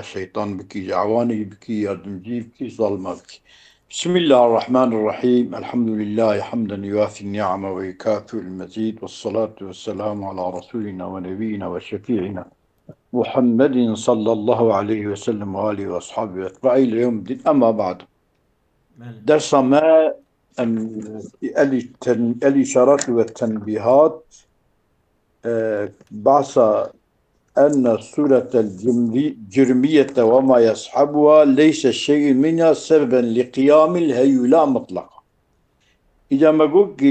الشيطان بكي عواني بكي يردمجي بكي ظلمة بكي. بسم الله الرحمن الرحيم. الحمد لله حمدا يوافي النعمة ويكافئ المزيد، والصلاة والسلام على رسولنا ونبينا وشفيعنا محمد صلى الله عليه وسلم وآله وأصحابه وأتباعه اليوم الدين. أما بعد، درس ما الإشارات والتنبيهات بعث أن سورة الجرمية وما يصحبها ليس شيء منها سببا لقيام الهيولا مطلقا. إذا ما قلت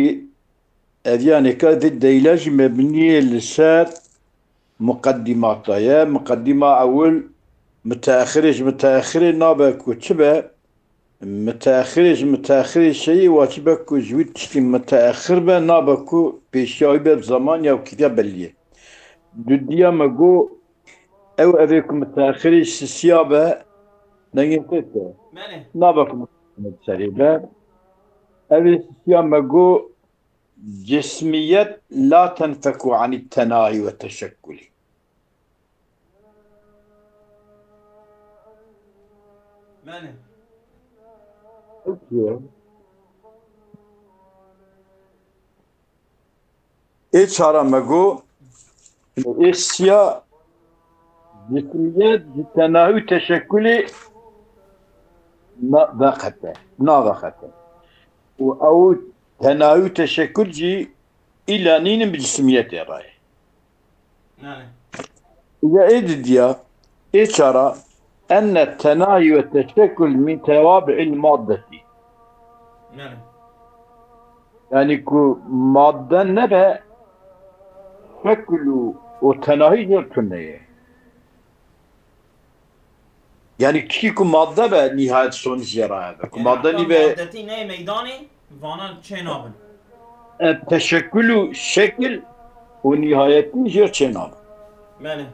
يعني كانت الديلاج مبنية لسات مقدمات، يا مقدمة أول متأخرة نابا كتبة متأخرة شيء واتبا كجويد تشتي متأخر با نابا كو بيشاوي بزمان يو كتاب اللي دوديا ما قو او افيكم متأخرة السيابة نينتته ماله نابا كو متسريبا أبي السيابة ما قو جسمية لا تنفك عن التناهي والتشكل. ماله ايش هارا ما قو إسيا جسمية التناهي والتشكل ناضخته أو تناهي تشكل جي إلى نين بجسمية راي. ماله إذا إدديا إشارة أن التناهي والتشكل من توابع المادة، ماله يعني كو مادة نبه شكل وتناهي جرتنية، يعني كيكو مادة به نهاية سون جراء كو يعني مادة حتى نبه مادتي نهي ميداني فانا چه نابن التشكل شكل ونهاية جر چناب. ماله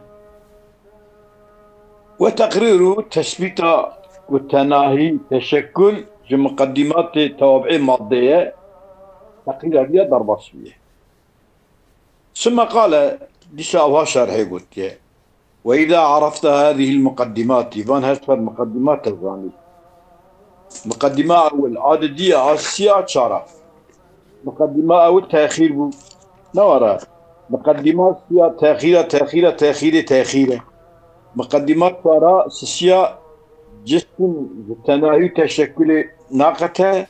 وتقرير تثبيت والتناهي تشكل في مقدمات توابع مادية تقرير هذه ضربة سوية. ثم قال لساوها شرحي قلت وإذا عرفت هذه المقدمات فان هسفر مقدمات الغاني مقدمة أول عددية آسيا شرف مقدمة أول تأخير بو نورا مقدمات سيا تأخير مقدمات وراء سيا جسم تناهي تشكل ناقته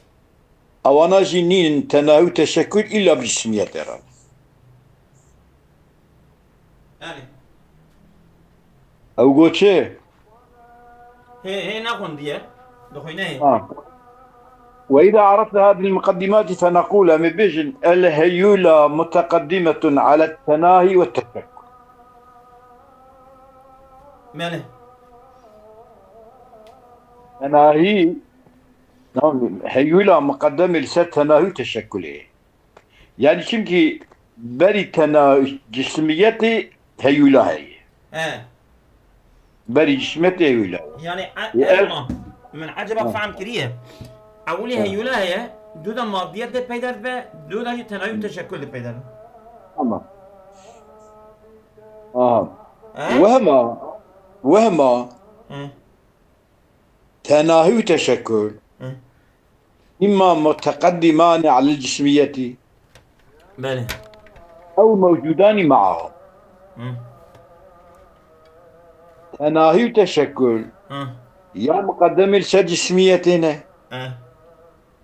أوانا جنين تناهي تشكل إلا بجسمية ترى. ماله أو قلت شيء هي ناخن ديه دخوي نهي وإذا عرفت هذه المقدمات فنقول مبيجن الهيولة متقدمة على التناهي والتشكل. ماله تناهي نعم هيولة مقدمة لسات تناهي وتشكل، يعني شمكي بري تناهي جسميتي هيولة هي اه بري جسميتي هيولة يعني هي ايوه من عجبك فهم كريه اولي هيولا هي دودا ماديات ده پیدا به دودا تناوی تشکل ده پیدا به تمام. اه وهما اه تناهي وتشكل اه إما متقدمان على الجسمية بله أو موجودان معهم. اه تناهي وتشكل اه يا مقدم لسات جسميتنا اه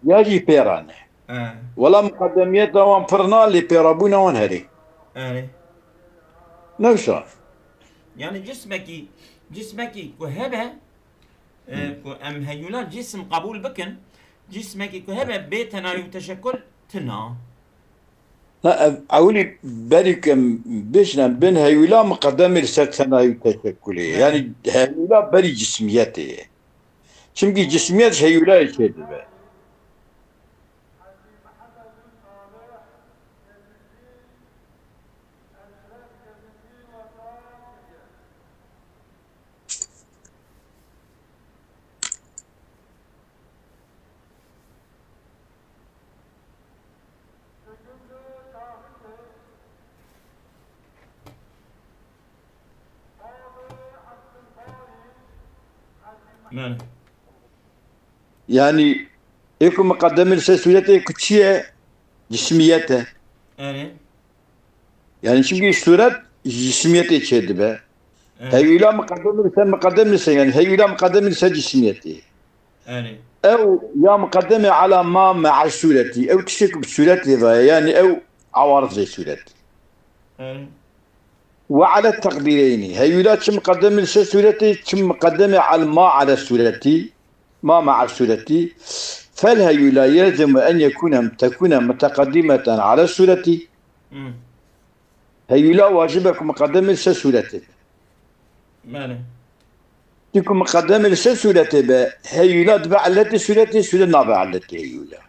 يا جي بيران اه ولا مقدمية وان فرنا اللي بيرابونا وان هري اه نوشا. يعني جسمك كهبة ام هيولا جسم قبول بكن جسمك كهبة بتناوي تشكل تنا لا أولي بريك بيشنا بين هيولا مقدم لسات تناهي وتشكلي، بله يعني هيولا بري جسميته شمكي جسميات هيولا يشهد به. ماله يعني يكون مقدم السورة كتشية جسميته أنا يعني شو الصورة جسميته كذبة هي لا مقدم لسه يعني هي لا مقدم لسه جسميته أنا أو يا مقدمة على ما مع سورتي أو تشك بسورتي يعني أو عوارض زي سورتي أنا وعلى التقديرين هي لا تشم مقدمة لسه سورتي تشم مقدمة على ما على سورتي ما مع سورتي فالهيولا يلزم أن تكون متقدمة على السورة هيولا واجبك مقدمة لسورتي ماله تكون مقدمة لسورتي هيولا تبع التي سورتي سورة نابع التي هيولا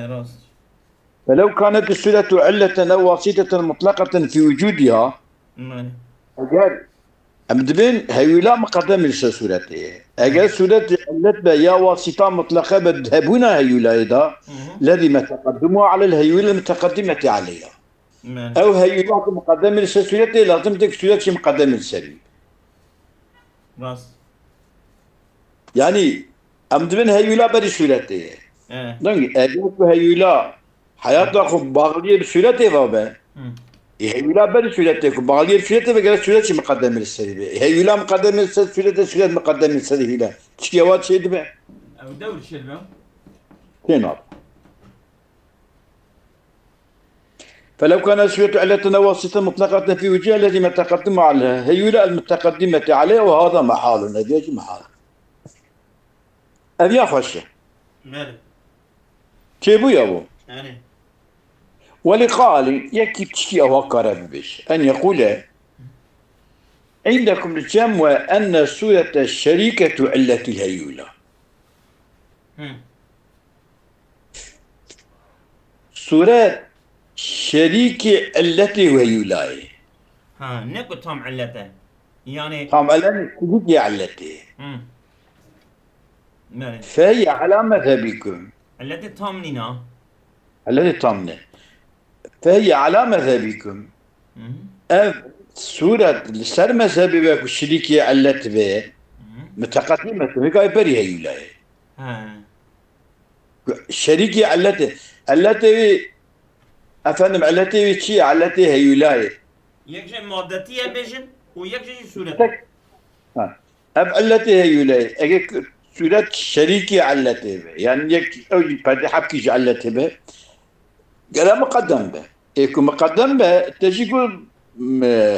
راس فلو كانت السورة علة أو واسطة مطلقة في وجودها ماله أجل أمدبين هيولا مقدمة لسورتي أجل سورة علت يا واسطة مطلقة بذهبنا هيولا إذا الذي ما تقدمه على الهيولا المتقدمة عليها ماله أو هيولا مقدمة لسورتي لازم تك سورة مقدمة لسري راس يعني أمدبين هيولا بدي سورتي دونك أجل هيولا حياتك باغلية بسورتي بابا هيولا بدي سورتي باغلية بسورتي بقى سورة مقدمة لسري هيولا مقدمة لسورة سورة مقدمة لسري هيولا تشكيوات شيء دبا أو دور شلبه تنار فلو كان سورة علة واسطة مطلقة في وجهها التي ما تقدم عليها هيولا المتقدمة عليه وهذا محال هذا محال أبي أخشى ماله كيف يابو أنا ولقال يكي تشكي أو قرب بش أن يقول عندكم الجمع أن سورة الشريكة علة الهيولة سورة شريكة التي وهيولاي نكو تام علته يعني قام على شريكة علتي ماله فهي على مذهبكم التي تامنينا التي طمنه فهي على مذهبكم سورة سر مذهبك الشريكة علت به متقدمة هي بري هيولاي شريكي التي افهم التي شيء التي هيولاي يكشي مادتية بيجن ويكشي سورة اب التي هيولاي اجي سورة شريكي التي يعني يك او حبكي التي به قال مقدم به يكون مقدم به تجي يقول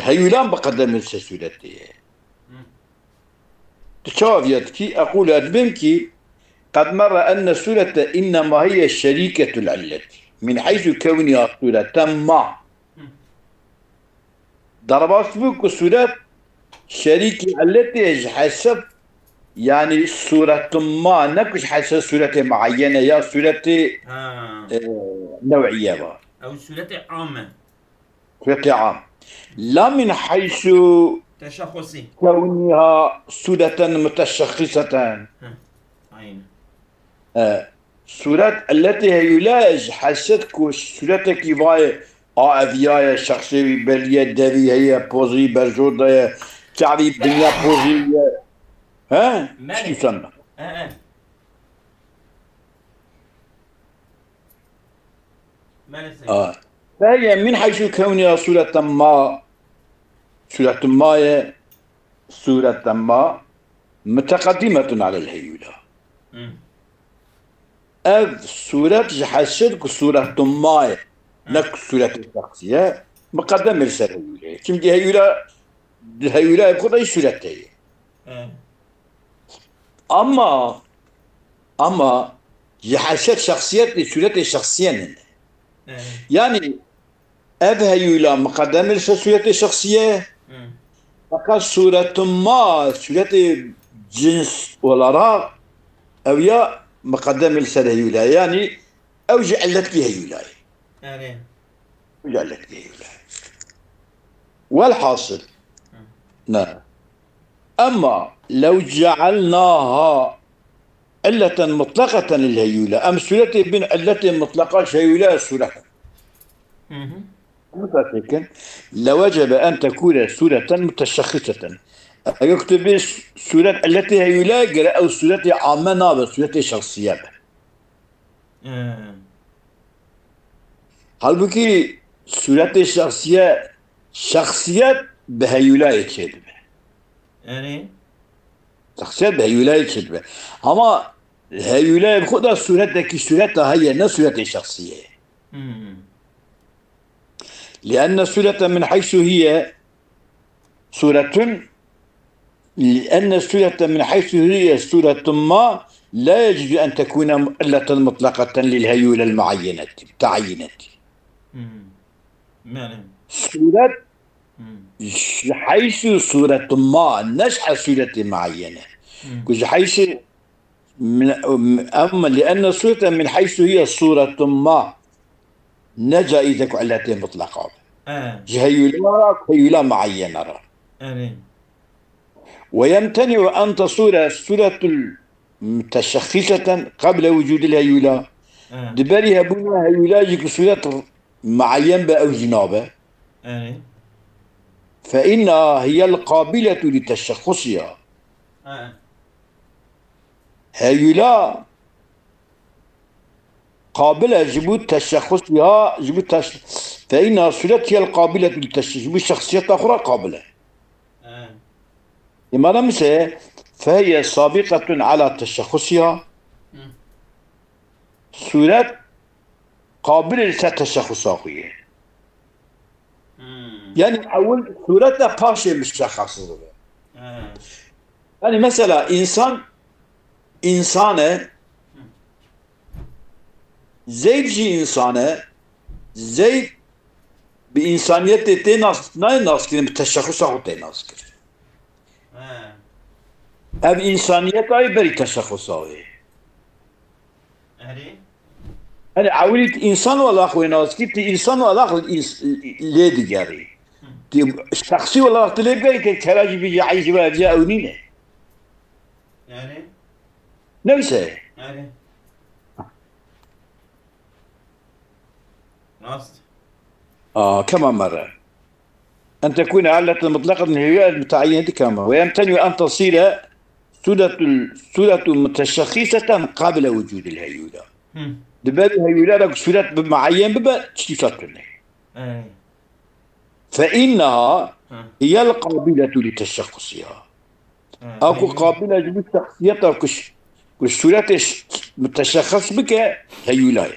هيولان بقدم سورتي تشوف يدكي اقول ادبنكي قد مر أن السورة إنما هي الشريكة العلة من حيث كونها سورة ما ضربات بك سورة شريكة التي حسب يعني سورة ما نكش حسب سورة معينة يا سورة نوعية بقى. أو سورة عامة سورة عام لا من حيث تشخصي كونها سورة متشخصة سورة التي هي يلاج حسيتك سورة كيفاية أفيايا شخصي باليد دبي هي بوزي برجودة تعري الدنيا بوزي ها شو يسمى فهي من حيث كونها سورة ما متقدمة على الهيولة أف سورة حسيتك سورة ما نك سورة الشخصية مقدمة للهيولة كم دي الهيولة يبقى أي سورة هي أما يحسد شخصيات لسورة الشخصية يعني أف هيولة مقدمة لسورة الشخصية فقط سورة ما سورة جنس ولا راء أو يا مقدمة لسورة يعني أو جعلت لي هيولاي جعلت لي هيولاي والحاصل نعم أما لو جعلناها علة مطلقة للهيولة أم سورة بن علة مطلقة هيولة سورة لوجب أن تكون سورة متشخصة يكتب سورة التي هيولا أو سورة عامة نابة سورة شخصية. halbuki suret-i şahsiyet beheyüla içedi. Yani Şahsiyet beheyüla içedi. Ama heyüla bu da suretteki suret daha ne suret-i şahsiye. لأن السورة من حيث هي سورة لأن السورة من حيث هي سورة ما لا يجوز أن تكون مؤلة مطلقة للهيولة المعينة تعينة. سورة حيث سورة ما نشأ سورة معينة حيث أما لأن السورة من حيث هي سورة ما نجا إذا علة مطلقة هيولة معينة ويمتنع أن تصور سورة متشخصة قبل وجود الهيولة دبرها بنا هيولة يجي سورة معين أو جنابه فإنها هي القابلة لتشخصها هيولة قابلة جبوت تشخصها فإنها سورة هي القابلة لتشخص شخصية أخرى قابلة لما نمسه فهي سابقة على تشخصها سورة قابلة لتشخصها يعني أول سورة باشا مشخص يعني مثلا إنسانة زيد جي إنسانة زيد بإنسانيته تناس ناس كده بتشخصها تناس كده أب إنسانية أي بري تشخصها أنا عولت إنسان ولا أخوي ناس كده إنسان ولا أخوي ليدي جاري شخصي ولا أخوي ليدي كراجي بيجي عايز بيجي أونينه يعني نفسه يعني راست كما مرة أن تكون علة مطلقة من الهيئات المتعينة كما ويمتنع أن تصير سورة متشخصة قبل وجود الهيولة دبابي الهيولة لك سورة معين ببا تشتفتني فإنها هي القابلة لتشخصها أكو قابلة لتشخصيتها كالسورة متشخص بك هيولة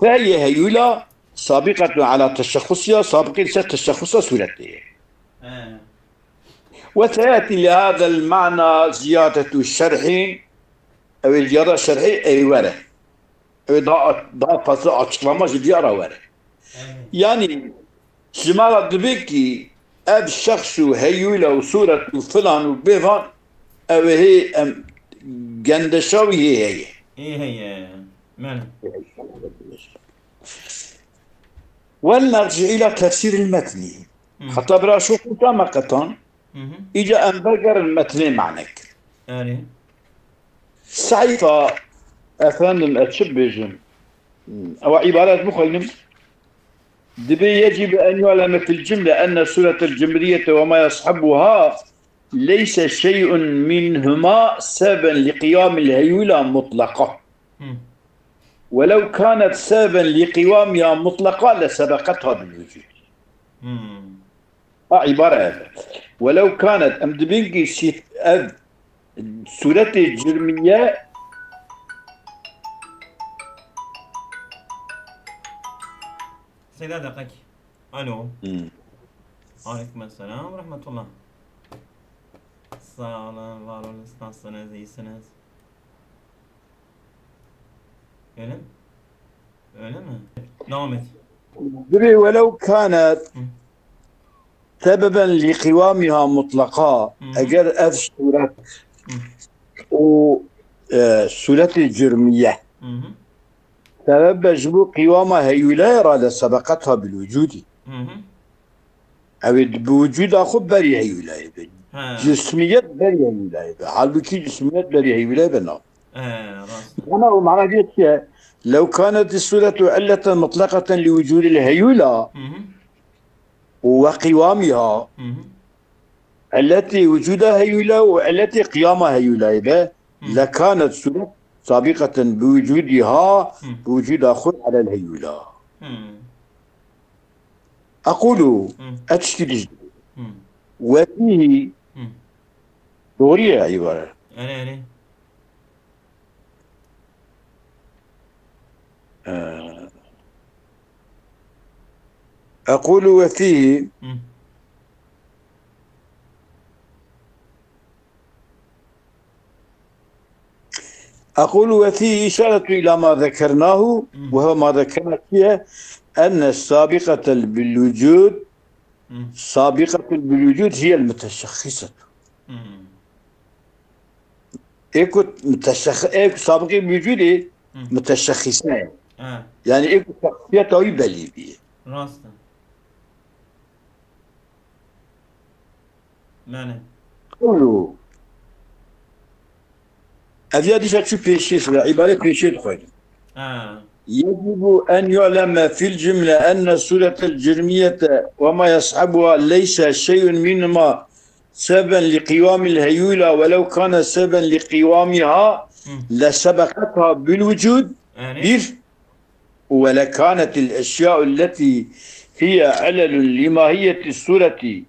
فهي هيولة سابقة على تشخصها سابقة تشخصها سورته وسيأتي لهذا المعنى زيادة الشرح أو الزيادة الشرحية أي ورق أو ضاء فصل أشلما زيادة ورق يعني شمالة دبيكي أب شخص هيولة وصورة فلان وبيفان أو هي جندشاوي هي هي من ولنرجع إلى تفسير المتن حتى برا شو مقطع إجا أنبرجر المتن معنك سعيفة أفهم أتشبجن أو عبارات مخيلم دبي يجب أن يعلم في الجملة أن سورة الجمرية وما يصحبها ليس شيء منهما سببا لقيام الهيولة مطلقة ولو كانت سببا لقوامها مطلقة لسبقتها بالوجود عبارة هذا ولو كانت أمدبينكي سورة الجرمية سيدة دقيقة ألو عليكم السلام ورحمة الله سلام الله السنة زي السنة öyle mi? Devam et. ولو كانت سببا لقوامها مطلقا أجر سورة سورة الجرمية سبب جبو قوامها هيولا إرادة سبقتها بالوجود أو بوجود أخو بري هيولا جسمية بري هيولا حالبكي جسمية بري هيولا بنا أنا ومعنى جيت لو كانت السورة علة مطلقة لوجود الهيولة وقوامها التي وجودها هيولى والتي قيامها هيولى به لكانت سورة سابقة بوجودها خذ على الهيولى. أقول أتشتري وفيه دورية عبارة أقول وفيه إشارة إلى ما ذكرناه وهو ما ذكرنا فيه أن السابقة بالوجود هي المتشخصة. إيكو سابقة بالوجود متشخصة يعني إيكو شخصية ويبلي بيه راستا معنى قولوا أفيادي شو بيشيس عبارة بيشيس خير. يجب أن يعلم في الجملة أن السورة الجرمية وما يصحبها ليس شيء منهما سببا لقوام الهيولى، ولو كان سببا لقوامها لسبقتها بالوجود ولكانت الأشياء التي هي علل لماهية السورة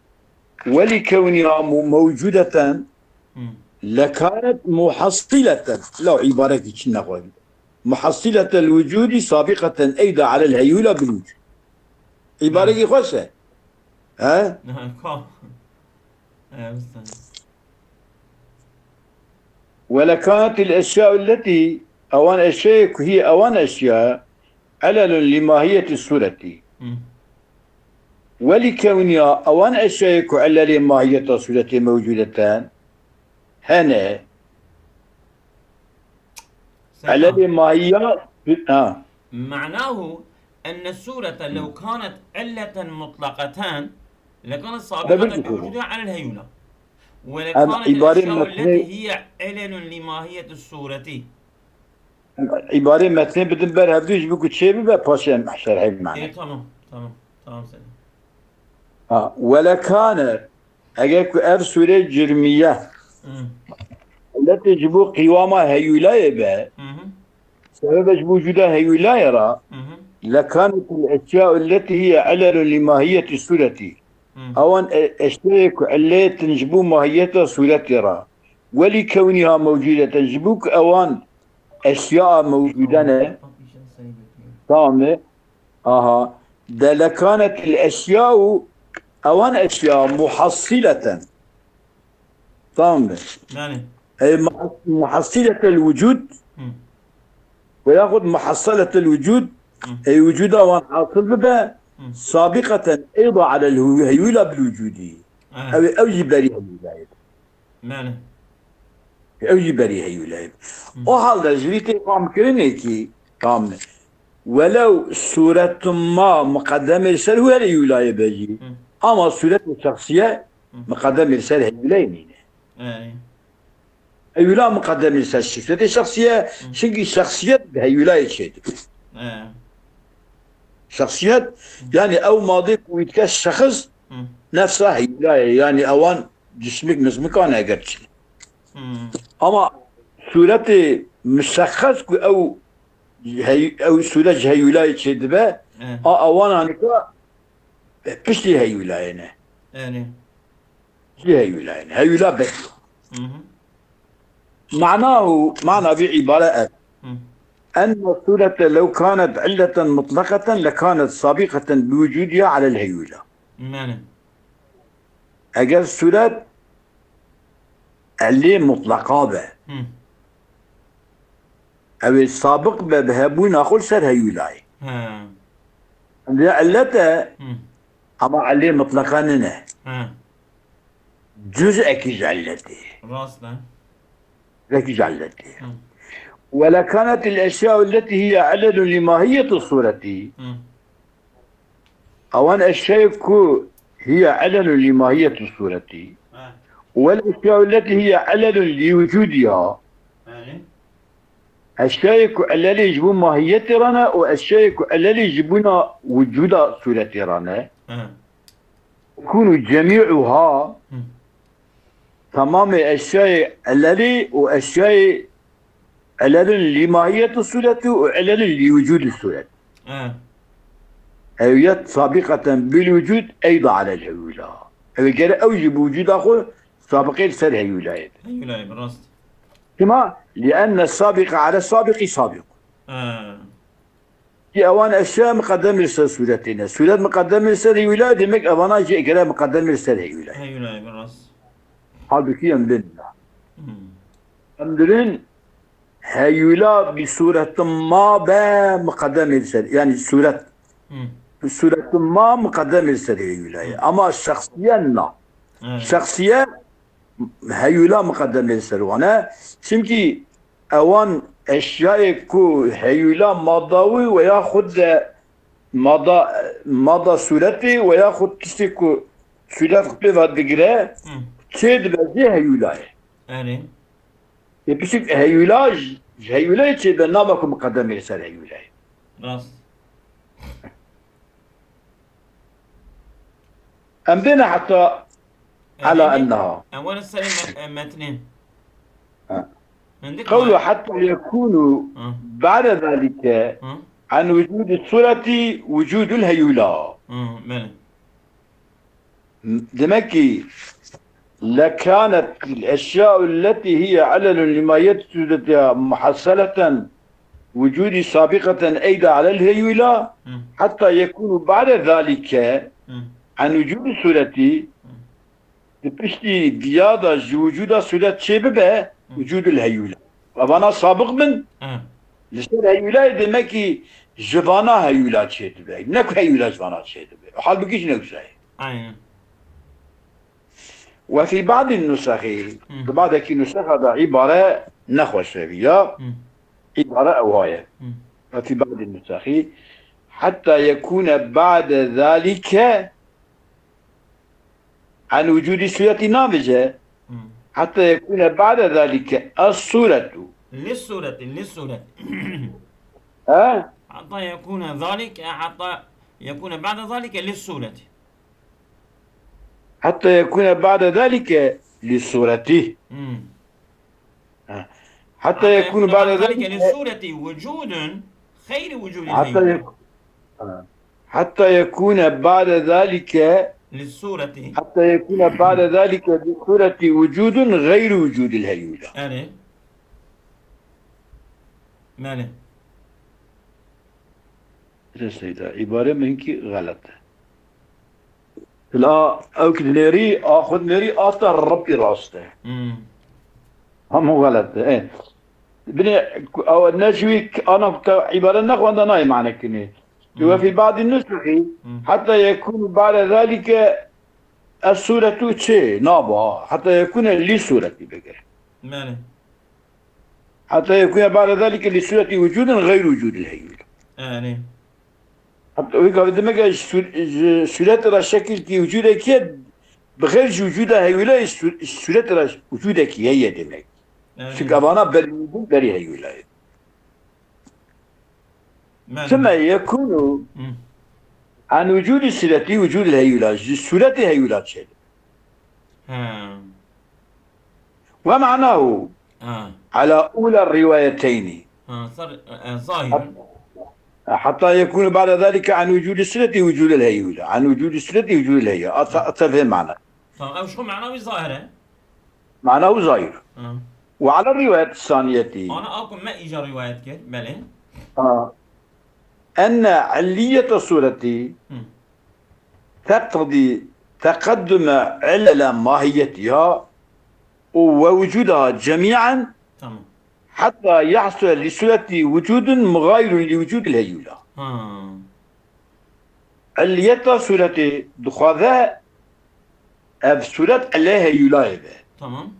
ولكونها موجودة لكانت محصلة، لو عبارة كنا قول محصلة الوجود سابقة أيضا على الهيولى بالوجود. عبارة خوشة ها؟ ولكانت الأشياء التي أوان أشياء هي أوان أشياء علل لماهية السورة ولكونها أوان أشياء علل لماهية السورة موجودتان هنا علل ماهية معناه أن السورة لو كانت علة مطلقتان لكانت سابقة بوجودها على الهيولى، ولكانت الأشياء التي هي علل لماهية السورة عبارة مثلا بدن بر هبدوش بقول شيء بقى باشين محشر هاي المعنى. تمام سلام. ولا كانت أجاك أف سورة جرمية التي جبوا قوامها هيولاي به سبب وجودها هيولاي را لكانت الأشياء التي هي علل لماهية السورة أوان أشترك علة تنجبوا ماهية سورة را ولكونها موجودة تنجبوك أوان أشياء موجودة تمام ده لكانت الأشياء أوان أشياء محصلة تمام أي محصلة الوجود ويأخذ محصلة الوجود أي وجودها وان حاصل بها سابقة أيضا على الهيولى بالوجود أو أوجب لها الولاية أوجب لها الولاية وهذا جريتي قام كرينيكي قام ولو سورة ما مقدمة رسالة هو الولاية بيجي أما سورة الشخصية مقدمة رسالة الولاية هيولا مقدم رسالة الشخصية شنقي الشخصية هيولا شيء شخصيات يعني أو ماضيك ويتكاش شخص نفسه هيولا يعني أوان جسمك مكان أجرش أما سورة مشخص أو سورة هيولا شيء دبا أوان عنك بشتي هيولا يعني هيولا بيتلو معنى بعبارة أن السورة لو كانت علة مطلقة لكانت سابقة بوجودها على الهيولى. أجل السورة علة مطلقة به أو السابق بهبون أقول سر هيولاي علته أما علة مطلقة لنا جزء كيج علته لكن علته ولكانت الأشياء التي هي علل لماهية الصورة أوان أشياء هي علل لماهية الصورة والأشياء التي هي علل لوجودها أشياء التي يجبون ماهية رانا وأشياء التي يجبون وجود صورة رانا يكون جميعها tamam eşyayı elleri o eşyayı ellerin limahiyeti sureti o ellerin li vücudu suret. هويات سابقة بالوجود أيضا على الهيولة. إذا كان أوجب وجود أخو سابقين سر هيولاية. هيولاية بالراست. كما لأن السابق على السابق سابق. في أوان أشياء مقدم لسر سورتنا، سورات مقدم لسر هيولاية دمك أوانا جاء كلام مقدم لسر هيولاية. هيولاية بالراست. halbuki emrinde. Emrin heyula bir suretin ma be mukaddem edilse yani suret suretin ma mukaddem edilse heyulaya ama şahsiyen la şahsiye heyula mukaddem edilse ona çünkü evan eşyayı ku heyula madavi veya khud mada sureti veya khud kişi ku suret kılı digre çed bezi heyulaya. Evet. Yapışık heyula çed ben nabakı mukaddem edilse heyulaya. Rast. أمدنا حتى على أنها أولا السليم متنين قوله حتى يكون بعد ذلك عن وجود الصورة وجود الهيولة دمك لكانت الأشياء التي هي علل لما يتسد محصلة وجود سابقة أيضا على الهيولة حتى يكون بعد ذلك عن وجود صورتي بشتي ديادا وجود صورة شبه وجود الهيولة وأنا سابق من لسر هيولة demek ki جوانا هيولة شبه نكو هيولة جوانا شبه حال بكيش نكسي أيوة وفي بعض النسخ بعض النسخ هذا عبارة نخوش فيها عبارة أوهاية وفي بعض النسخ حتى يكون بعد ذلك عن وجود سورة نابجة حتى يكون بعد ذلك الصورة للصورة حتى يكون ذلك حتى يكون بعد ذلك للصورة حتى يكون بعد ذلك للصورة حتى يكون بعد ذلك للصورة وجود خير وجود حتى يكون بعد ذلك للصورة حتى يكون بعد ذلك للصورة وجود غير وجود الهيولة. أنا ماله؟ سيدا عبارة منك غلط. لا أوكد نري أخذ نري أثر ربي راسته. هم غلط. إيه. بني أو نجوي أنا عبارة نخوان دناي معنى كني. وفي بعض النسخ حتى يكون بعد ذلك السورة شيء نابا حتى يكون للسورة بقى ماله حتى يكون بعد ذلك للسورة وجودا غير وجود الهيولة حتى ويقول دمك السورة را شكل كي وجودك بغير وجود الهيولة السورة را وجودك هي دمك شكابانا بري هيولة ثم يكون عن وجود الصلة وجود الهيولات الصلة هيولات شيء ومعناه على أولى الروايتين ظاهر حتى يكون بعد ذلك عن وجود الصلة وجود الهيولة عن وجود الصلة وجود الهيولة أتفهم معنى أو شو معناه ظاهرة معناه ظاهر وعلى الرواية الثانية أنا أقول ما إجا رواية كده بله أن علية الصورة تقتضي تقدم علل ماهيتها ووجودها جميعا حتى يحصل للصورة وجود مغاير لوجود الهيولة. علية الصورة دخاذا الصورة عليها هيولة تمام.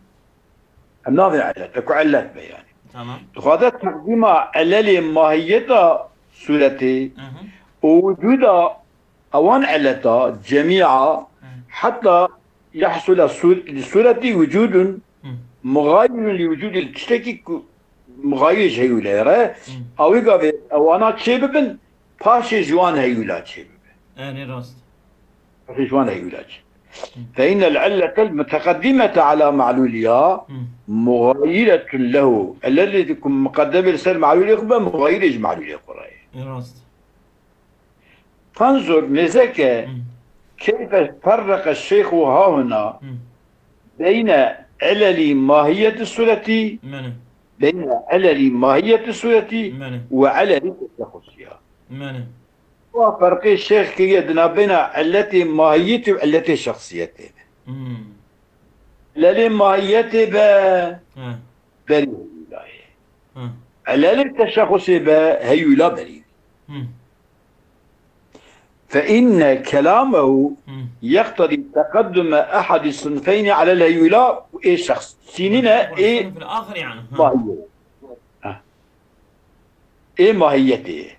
الناظر علة تكو علة يعني. تمام. دخاذا تقديم علل ماهيتها صورتي ووجودها أوان علتها جميعا حتى يحصل للصورة وجود مغاير لوجود التشتكي مغاير هيولا أو يقابل أوانا تشببن باشي جوان هيولا تشبب أنا راست باشي جوان هيولا فإن العلة المتقدمة على معلولها مغايرة له، الذي تكون مقدمة لسر معلول يقبل مغايرة معلول يقبل. راست. فانظر مزكى كيف فرق الشيخ ها هنا بين علل ماهية الصورة، بين علل ماهية الصورة وعلل تشخصها. وفرق الشيخ كيدنا بين علة ماهية وعلة شخصيته. علل ماهية بريء، علل التشخص هيولا بريء. فإن كلامه يقتضي تقدم أحد الصنفين على الهيولا وإيه شخص سيننا إيه في الآخر يعني ماهية. إيه ماهيته؟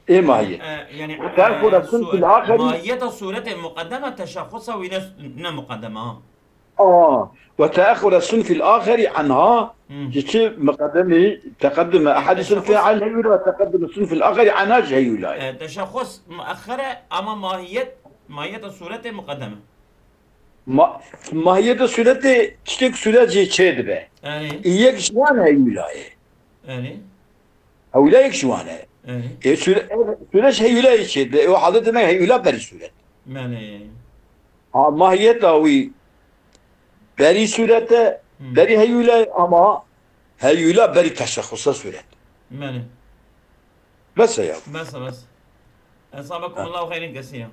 إيه ماهية؟ يعني تأخذ الصنف الآخر ماهية الصورة مقدمة تشخصها وين مقدمة. وتأخر الصنف الآخر عنها مقدمه تقدم أحد الصنفين على الهيولا وتقدم الصنف الآخر عنها الهيولا. تشخص مؤخرة أما ماهية الصورة مقدمة. ماهية الصورة تشتك صورة جيد به. إياك شوان هيولا. هؤلاء يكشوانه. صورة هيولا يشيد به وحضرتنا هيولا بري صورة. ماهية هوي بري صورة بري هيولا أما هيولا بري تشخص صورة. بس يا بس أصابكم الله خير كثيرا.